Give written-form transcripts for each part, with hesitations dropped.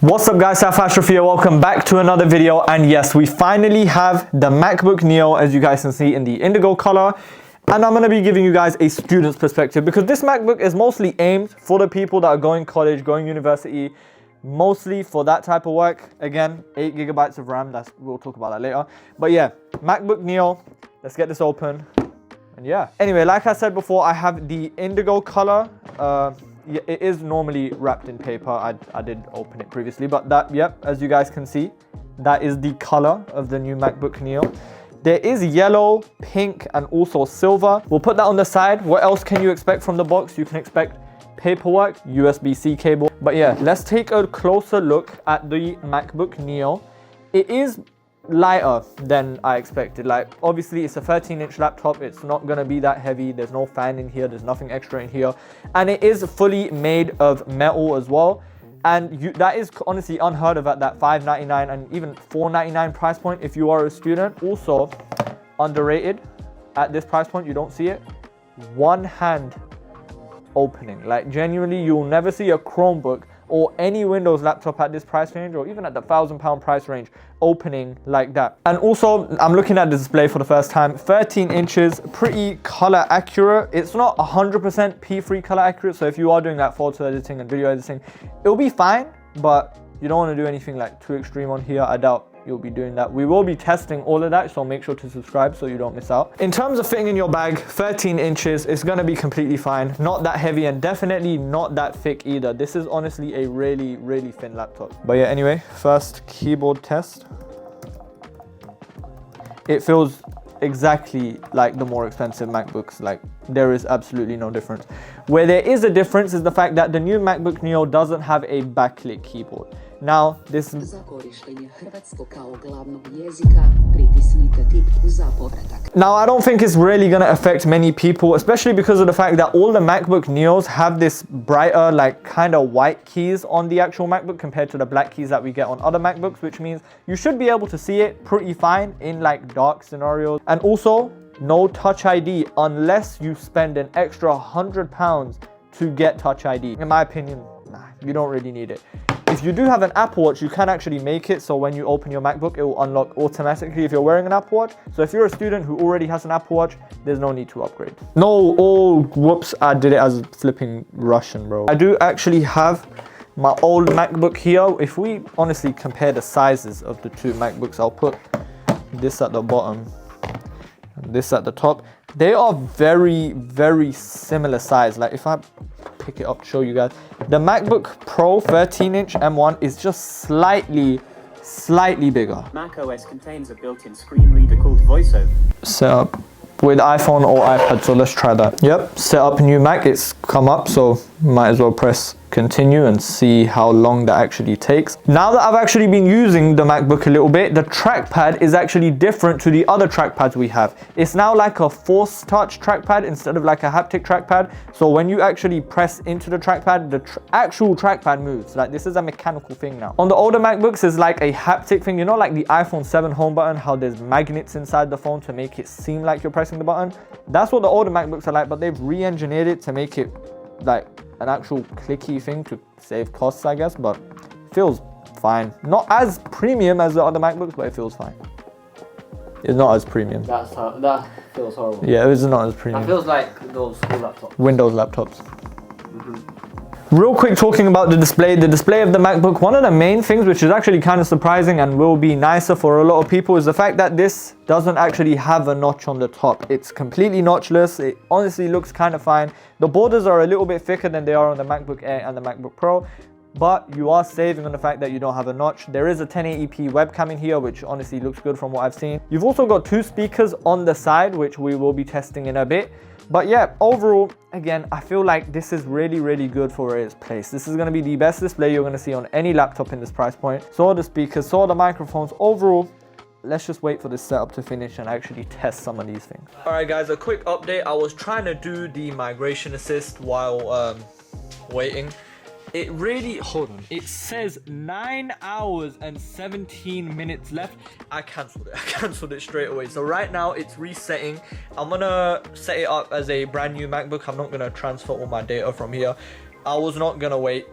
What's up guys, Saif Ashraf here. Welcome back to another video. And yes, we finally have the MacBook Neo, as you guys can see, in the indigo color. And I'm going to be giving you guys a student's perspective because this MacBook is mostly aimed for the people that are going college, going university, mostly for that type of work. Again, 8 GB of RAM, we'll talk about that later. But yeah, MacBook Neo, let's get this open. And yeah, anyway, like I said before, I have the indigo color. Yeah, it is normally wrapped in paper. I did open it previously, but that, yep, as you guys can see, that is the color of the new MacBook Neo. There is yellow, pink, and also silver. We'll put that on the side. What else can you expect from the box? You can expect paperwork, USB-C cable. But yeah, let's take a closer look at the MacBook Neo. It is lighter than I expected. Like, obviously it's a 13-inch laptop, it's not gonna be that heavy, there's no fan in here, there's nothing extra in here, and it is fully made of metal as well. And that is honestly unheard of at that $599 and even $499 price point if you are a student. Also underrated at this price point, you don't see it, one hand opening. Like, genuinely, you'll never see a Chromebook or any Windows laptop at this price range, or even at the £1,000 price range, opening like that. And also, I'm looking at the display for the first time. 13 inches, pretty color accurate. It's not 100% P3 color accurate, so if you are doing that photo editing and video editing, it'll be fine, but you don't want to do anything like too extreme on here. I doubt you'll be doing that. We will be testing all of that, so make sure to subscribe so you don't miss out. In terms of fitting in your bag, 13 inches is going to be completely fine. Not that heavy and definitely not that thick either. This is honestly a really, really thin laptop. But yeah, anyway, first keyboard test. It feels exactly like the more expensive MacBooks. Like, there is absolutely no difference. Where there is a difference is the fact that the new MacBook Neo doesn't have a backlit keyboard. Now, this... Now, I don't think it's really going to affect many people, especially because of the fact that all the MacBook Neos have this brighter, like, kind of white keys on the actual MacBook compared to the black keys that we get on other MacBooks, which means you should be able to see it pretty fine in, like, dark scenarios. And also, no Touch ID unless you spend an extra £100 to get Touch ID. In my opinion, nah, you don't really need it. If you do have an Apple Watch, you can actually make it so when you open your MacBook, it will unlock automatically if you're wearing an Apple Watch. So if you're a student who already has an Apple Watch, there's no need to upgrade. No, oh, whoops, I did it as flipping Russian, bro. I do actually have my old MacBook here. If we honestly compare the sizes of the two MacBooks, I'll put this at the bottom and this at the top. They are very, very similar size. Like, if I pick it up to show you guys, the MacBook Pro 13-inch M1 is just slightly bigger. macOS contains a built-in screen reader called VoiceOver. Set up with iPhone or iPad, so let's try that. Yep, set up new Mac, it's come up, so might as well press continue and see how long that actually takes. Now that I've actually been using the MacBook a little bit, the trackpad is actually different to the other trackpads we have. It's now like a force touch trackpad instead of like a haptic trackpad. So when you actually press into the trackpad, the actual trackpad moves. Like, this is a mechanical thing now. On the older MacBooks, it's like a haptic thing. You know, like the iPhone 7 home button, how there's magnets inside the phone to make it seem like you're pressing the button. That's what the older MacBooks are like, but they've re-engineered it to make it like an actual clicky thing to save costs, I guess, but it feels fine. Not as premium as the other MacBooks, but it feels fine. It's not as premium. That feels horrible. Yeah, it's not as premium. That feels like those school laptops. Windows laptops. Real quick, talking about the display of the MacBook, one of the main things which is actually kind of surprising and will be nicer for a lot of people is the fact that this doesn't actually have a notch on the top. It's completely notchless. It honestly looks kind of fine. The borders are a little bit thicker than they are on the MacBook Air and the MacBook Pro, but you are saving on the fact that you don't have a notch. There is a 1080p webcam in here, which honestly looks good from what I've seen. You've also got 2 speakers on the side, which we will be testing in a bit. But yeah, overall, again, I feel like this is really, really good for its place. This is going to be the best display you're going to see on any laptop in this price point. So are the speakers, so are the microphones. Overall, let's just wait for this setup to finish and actually test some of these things. All right, guys, a quick update. I was trying to do the migration assist while waiting. It really, hold on, it says 9 hours and 17 minutes left. I cancelled it straight away. So right now it's resetting. I'm gonna set it up as a brand new MacBook. I'm not gonna transfer all my data from here. I was not gonna wait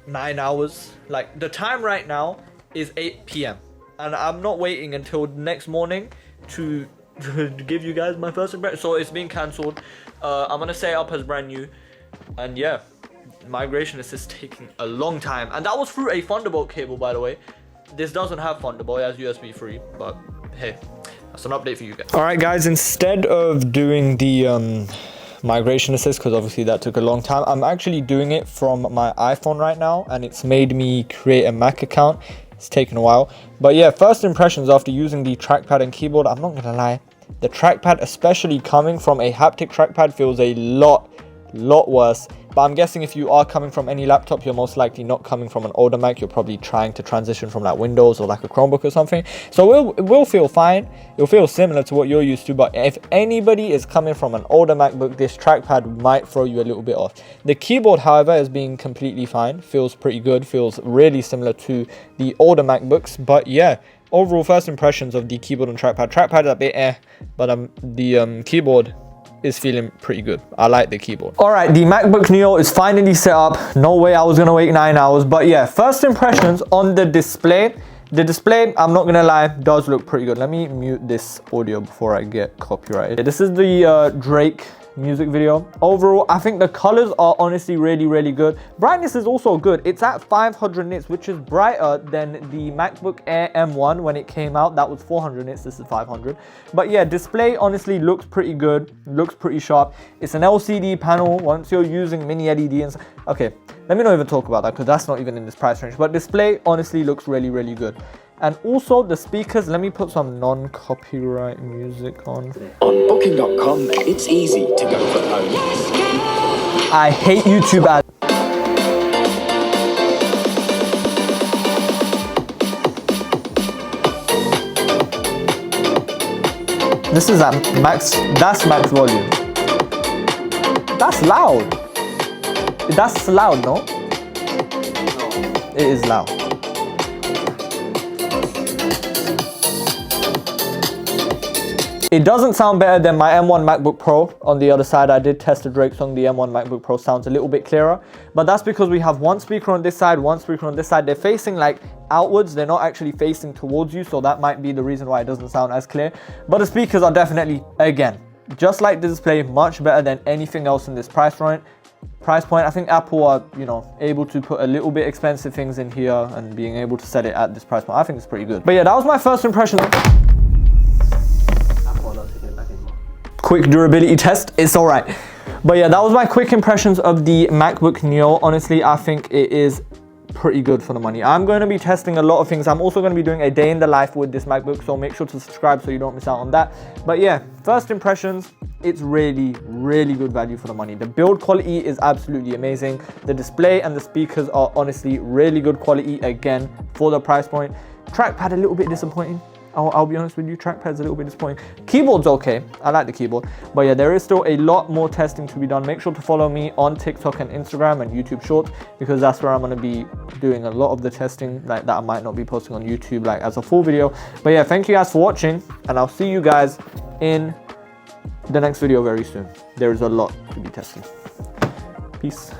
9 hours. Like the time right now is 8 p.m. and I'm not waiting until next morning to give you guys my first impression. So it's been cancelled. I'm gonna set it up as brand new, and yeah, migration is taking a long time, and that was through a Thunderbolt cable, by the way. This doesn't have Thunderbolt, it has USB 3, but hey, that's an update for you guys. All right, guys, instead of doing the migration assist, because obviously that took a long time, I'm actually doing it from my iPhone right now, and it's made me create a Mac account. It's taken a while, but yeah, first impressions after using the trackpad and keyboard, I'm not gonna lie, the trackpad, especially coming from a haptic trackpad, feels a lot worse. But I'm guessing if you are coming from any laptop, you're most likely not coming from an older Mac. You're probably trying to transition from like Windows or like a Chromebook or something. So it will feel fine. It'll feel similar to what you're used to. But if anybody is coming from an older MacBook, this trackpad might throw you a little bit off. The keyboard, however, is being completely fine. Feels pretty good. Feels really similar to the older MacBooks. But yeah, overall first impressions of the keyboard and trackpad. Trackpad is a bit but the keyboard is feeling pretty good. I like the keyboard. All right, the MacBook Neo is finally set up. No way I was gonna wait 9 hours, but yeah, first impressions on the display. The display, I'm not gonna lie, does look pretty good. Let me mute this audio before I get copyrighted. This is the Drake music video. Overall, I think the colors are honestly really good. Brightness is also good. It's at 500 nits, which is brighter than the MacBook Air M1 when it came out. That was 400 nits, this is 500. But yeah, display honestly looks pretty good, looks pretty sharp. It's an LCD panel. Once you're using mini LED and okay, let me not even talk about that because that's not even in this price range. But display honestly looks really good. And also the speakers, let me put some non-copyright music on. On Booking.com, it's easy to go for home. I hate YouTube ads. This is at max, that's max volume. That's loud. That's loud, no? No. It is loud. It doesn't sound better than my M1 MacBook Pro. On the other side, I did test the Drake song. The M1 MacBook Pro sounds a little bit clearer, but that's because we have one speaker on this side, one speaker on this side. They're facing like outwards. They're not actually facing towards you, so that might be the reason why it doesn't sound as clear. But the speakers are definitely, again, just like the display, much better than anything else in this price point. I think Apple are, you know, able to put a little bit expensive things in here and being able to set it at this price point. I think it's pretty good. But yeah, that was my first impression. Quick durability test, it's all right. But yeah, that was my quick impressions of the MacBook Neo. Honestly, I think it is pretty good for the money. I'm going to be testing a lot of things. I'm also going to be doing a day in the life with this MacBook, so make sure to subscribe so you don't miss out on that. But yeah, first impressions, it's really good value for the money. The build quality is absolutely amazing. The display and the speakers are honestly really good quality, again, for the price point. Trackpad a little bit disappointing. I'll be honest with you, trackpad's a little bit disappointing. Keyboard's okay, I like the keyboard. But yeah, there is still a lot more testing to be done. Make sure to follow me on TikTok and Instagram and YouTube Shorts, because that's where I'm gonna be doing a lot of the testing like that I might not be posting on YouTube like as a full video. But yeah, thank you guys for watching, and I'll see you guys in the next video very soon. There is a lot to be testing. Peace.